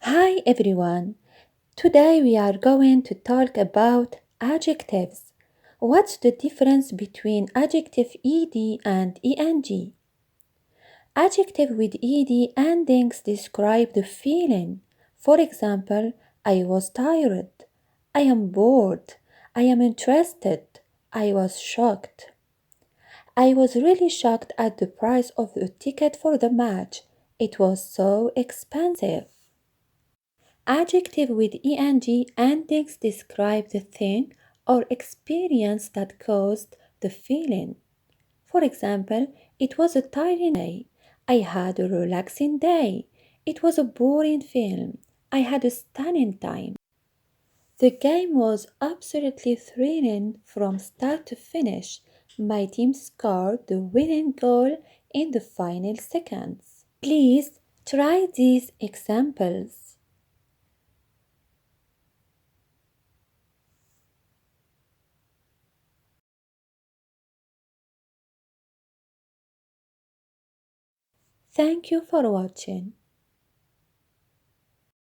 Hi everyone. Today we are going to talk about adjectives. What's the difference between adjective ed and eng? Adjective with ed endings describe the feeling. For example, I was tired, I am bored, I am interested, I was shocked. I was really shocked at the price of the ticket for the match. It was so expensive. Adjective with eng endings describe the thing or experience that caused the feeling. For example, it was a tiring day. I had a relaxing day. It was a boring film. I had a stunning time. The game was absolutely thrilling from start to finish. My team scored the winning goal in the final seconds. Please try these examples. Thank you for watching.